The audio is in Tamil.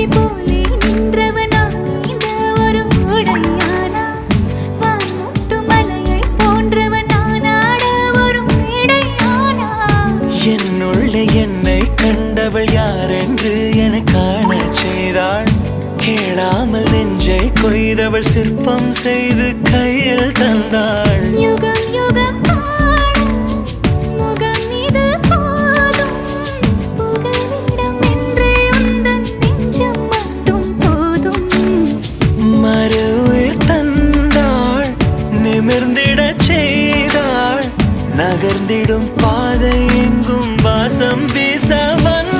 சாட்சி போலே நின்றவனா இந்த ஒரு உடையானா வான்முட்டு மலையை போன்றவனா நாட ஒரு மேடையானா என்னுள்ளே என்னை கண்டவள் யாரென்று என காண செய்தாள் கேளாமல் நெஞ்சை கொய்தவள் சிற்பம் செய்து கையில் தந்தாள் யுகம் யுகம் முகம் இது போதும் புகலிடம் என்று உந்தன் நெஞ்சம் மட்டும் போதும் மறு உயிர் தந்தாள் நிமிர்ந்திடச் செய்தாள் நகர்ந்திடும் பாதை எங்கும் வாசம் வீச வந்தாள்